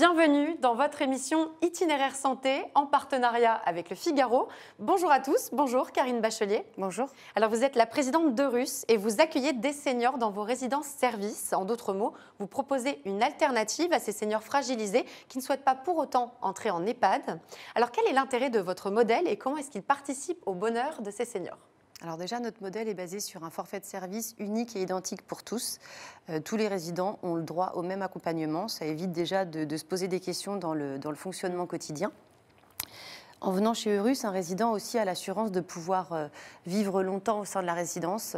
Bienvenue dans votre émission Itinéraire Santé en partenariat avec Le Figaro. Bonjour à tous, bonjour Karine Bachelier. Bonjour. Alors vous êtes la présidente d'Eurus et vous accueillez des seniors dans vos résidences-services. En d'autres mots, vous proposez une alternative à ces seniors fragilisés qui ne souhaitent pas pour autant entrer en EHPAD. Alors quel est l'intérêt de votre modèle et comment est-ce qu'il participe au bonheur de ces seniors ? Alors déjà, notre modèle est basé sur un forfait de service unique et identique pour tous. Tous les résidents ont le droit au même accompagnement. Ça évite déjà de se poser des questions dans le fonctionnement quotidien. En venant chez Eurus, un résident aussi a l'assurance de pouvoir vivre longtemps au sein de la résidence,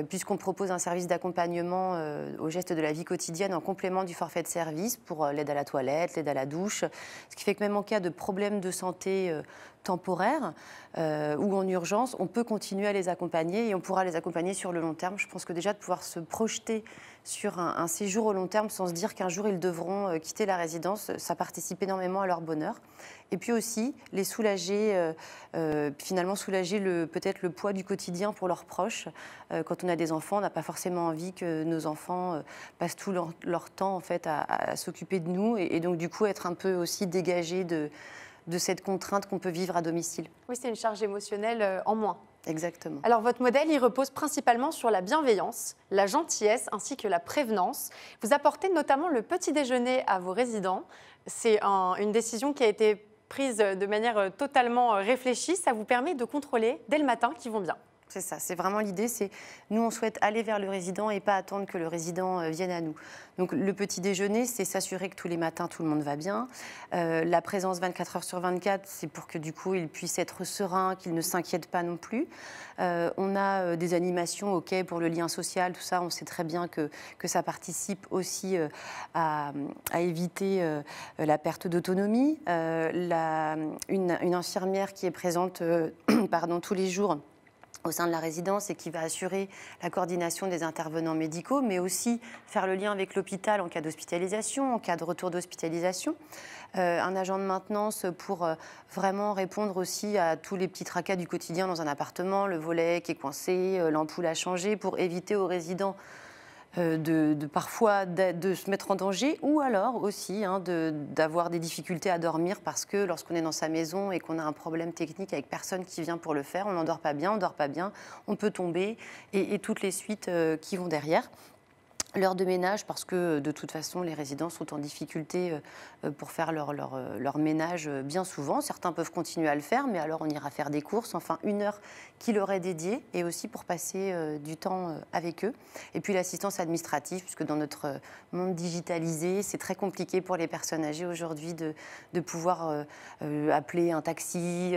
puisqu'on propose un service d'accompagnement aux gestes de la vie quotidienne en complément du forfait de service pour l'aide à la toilette, l'aide à la douche. Ce qui fait que même en cas de problème de santé temporaire ou en urgence, on peut continuer à les accompagner et on pourra les accompagner sur le long terme. Je pense que déjà de pouvoir se projeter sur un séjour au long terme sans se dire qu'un jour ils devront quitter la résidence, ça participe énormément à leur bonheur. Et puis aussi les soulager, finalement soulager peut-être le poids du quotidien pour leurs proches. Quand on a des enfants, on n'a pas forcément envie que nos enfants passent tout leur temps en fait, à s'occuper de nous et donc du coup être un peu aussi dégagés de cette contrainte qu'on peut vivre à domicile. Oui, c'est une charge émotionnelle en moins. Exactement. Alors votre modèle, il repose principalement sur la bienveillance, la gentillesse ainsi que la prévenance. Vous apportez notamment le petit déjeuner à vos résidents. C'est une décision qui a été prise de manière totalement réfléchie. Ça vous permet de contrôler dès le matin qu'ils vont bien. C'est ça, c'est vraiment l'idée, c'est nous on souhaite aller vers le résident et pas attendre que le résident vienne à nous. Donc le petit déjeuner, c'est s'assurer que tous les matins tout le monde va bien. La présence 24 heures sur 24, c'est pour que du coup il puisse être serein, qu'il ne s'inquiète pas non plus. On a des animations ok pour le lien social, tout ça, on sait très bien que ça participe aussi à éviter la perte d'autonomie. Une infirmière qui est présente tous les jours au sein de la résidence et qui va assurer la coordination des intervenants médicaux, mais aussi faire le lien avec l'hôpital en cas d'hospitalisation, en cas de retour d'hospitalisation. Un agent de maintenance pour vraiment répondre aussi à tous les petits tracas du quotidien dans un appartement, le volet qui est coincé, l'ampoule à changer, pour éviter aux résidents parfois de se mettre en danger ou alors aussi d'avoir des difficultés à dormir parce que lorsqu'on est dans sa maison et qu'on a un problème technique avec personne qui vient pour le faire, on n'endort pas bien, on peut tomber et toutes les suites qui vont derrière. L'heure de ménage, parce que de toute façon, les résidents sont en difficulté pour faire leur ménage bien souvent. Certains peuvent continuer à le faire, mais alors on ira faire des courses. Enfin, une heure qui leur est dédiée et aussi pour passer du temps avec eux. Et puis l'assistance administrative, puisque dans notre monde digitalisé, c'est très compliqué pour les personnes âgées aujourd'hui de pouvoir appeler un taxi,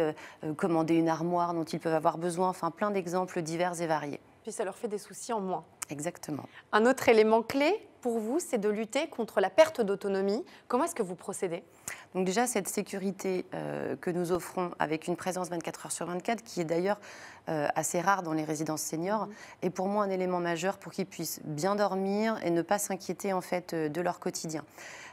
commander une armoire dont ils peuvent avoir besoin. Enfin, plein d'exemples divers et variés. Puis ça leur fait des soucis en moins. Exactement. Un autre élément clé pour vous, c'est de lutter contre la perte d'autonomie. Comment est-ce que vous procédez ? Donc déjà, cette sécurité que nous offrons avec une présence 24 heures sur 24, qui est d'ailleurs assez rare dans les résidences seniors, est pour moi un élément majeur pour qu'ils puissent bien dormir et ne pas s'inquiéter en fait de leur quotidien.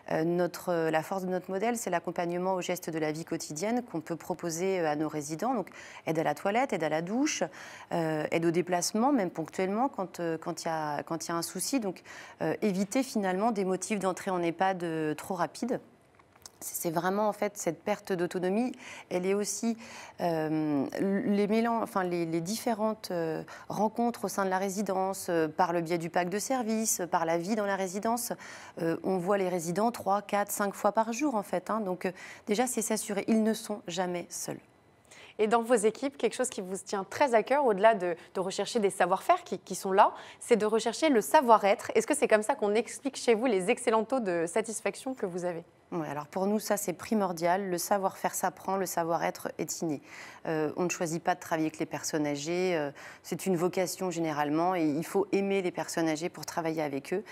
La force de notre modèle, c'est l'accompagnement aux gestes de la vie quotidienne qu'on peut proposer à nos résidents. Donc, aide à la toilette, aide à la douche, aide au déplacement, même ponctuellement quand il y a un souci. Donc, éviter finalement des motifs d'entrée en EHPAD trop rapides. C'est vraiment en fait cette perte d'autonomie. Elle est aussi les différentes rencontres au sein de la résidence, par le biais du pack de services, par la vie dans la résidence. On voit les résidents 3, 4, 5 fois par jour en fait. Donc déjà c'est s'assurer, ils ne sont jamais seuls. Et dans vos équipes, quelque chose qui vous tient très à cœur, au-delà de rechercher des savoir-faire qui sont là, c'est de rechercher le savoir-être. Est-ce que c'est comme ça qu'on explique chez vous les excellents taux de satisfaction que vous avez ? Oui, alors pour nous, ça c'est primordial. Le savoir-faire s'apprend, le savoir-être est inné. On ne choisit pas de travailler avec les personnes âgées. C'est une vocation généralement et il faut aimer les personnes âgées pour travailler avec eux.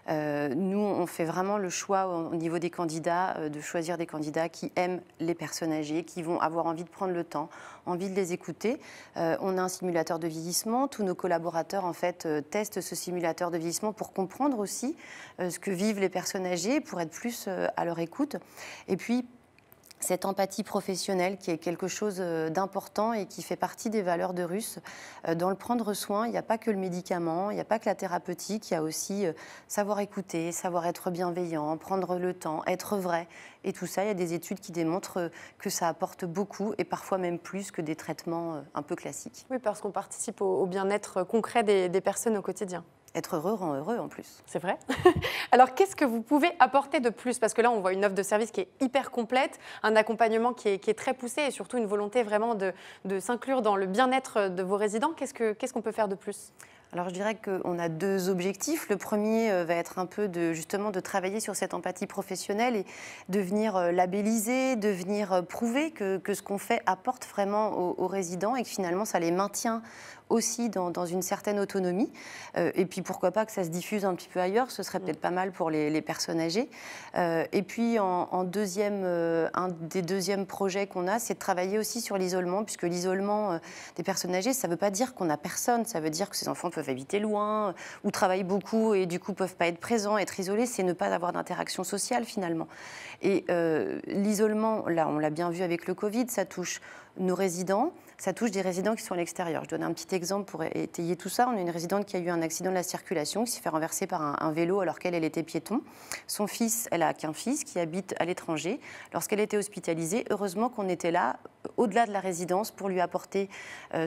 Nous, on fait vraiment le choix au niveau des candidats de choisir des candidats qui aiment les personnes âgées, qui vont avoir envie de prendre le temps, envie de les écouter. On a un simulateur de vieillissement. Tous nos collaborateurs en fait testent ce simulateur de vieillissement pour comprendre aussi ce que vivent les personnes âgées, pour être plus à leur écoute. Et puis, cette empathie professionnelle qui est quelque chose d'important et qui fait partie des valeurs de Russe. Dans le prendre soin, il n'y a pas que le médicament, il n'y a pas que la thérapeutique, il y a aussi savoir écouter, savoir être bienveillant, prendre le temps, être vrai. Et tout ça, il y a des études qui démontrent que ça apporte beaucoup et parfois même plus que des traitements un peu classiques. Oui, parce qu'on participe au bien-être concret des personnes au quotidien. Être heureux rend heureux en plus. C'est vrai. Alors, qu'est-ce que vous pouvez apporter de plus? Parce que là, on voit une offre de service qui est hyper complète, un accompagnement qui est très poussé et surtout une volonté vraiment de s'inclure dans le bien-être de vos résidents. Qu'est-ce qu'on peut faire de plus? Alors je dirais qu'on a deux objectifs. Le premier va être un peu justement de travailler sur cette empathie professionnelle et de venir labelliser, de venir prouver que ce qu'on fait apporte vraiment aux résidents et que finalement ça les maintient aussi dans une certaine autonomie. Et puis pourquoi pas que ça se diffuse un petit peu ailleurs, ce serait peut-être pas mal pour les personnes âgées. Et puis un des deuxièmes projets qu'on a, c'est de travailler aussi sur l'isolement, puisque l'isolement des personnes âgées, ça ne veut pas dire qu'on n'a personne, ça veut dire que ces enfants peuvent habiter loin ou travaillent beaucoup et du coup peuvent pas être présents, être isolés, c'est ne pas avoir d'interaction sociale finalement. Et l'isolement, là on l'a bien vu avec le Covid, ça touche nos résidents, ça touche des résidents qui sont à l'extérieur. Je donne un petit exemple pour étayer tout ça. On a une résidente qui a eu un accident de la circulation, qui s'est fait renverser par un vélo alors qu'elle était piéton. Son fils, elle a qu'un fils qui habite à l'étranger. Lorsqu'elle était hospitalisée, heureusement qu'on était là, au-delà de la résidence, pour lui apporter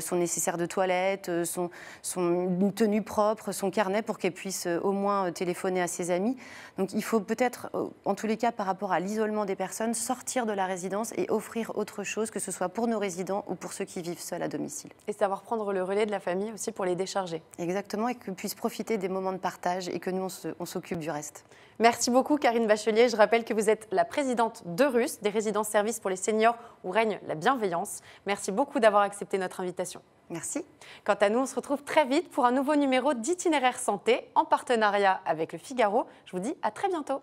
son nécessaire de toilette, une tenue propre, son carnet, pour qu'elle puisse au moins téléphoner à ses amis. Donc il faut peut-être, en tous les cas, par rapport à l'isolement des personnes, sortir de la résidence et offrir autre chose, que ce soit pour nos résidents ou pour ceux qui vivent seuls à domicile. Et savoir prendre le relais de la famille aussi pour les décharger. Exactement, et qu'ils puissent profiter des moments de partage et que nous, on s'occupe du reste. Merci beaucoup Karine Bachelier. Je rappelle que vous êtes la présidente de RUS, des résidences-services pour les seniors où règne la bienveillance. Merci beaucoup d'avoir accepté notre invitation. Merci. Quant à nous, on se retrouve très vite pour un nouveau numéro d'Itinéraire Santé en partenariat avec Le Figaro. Je vous dis à très bientôt.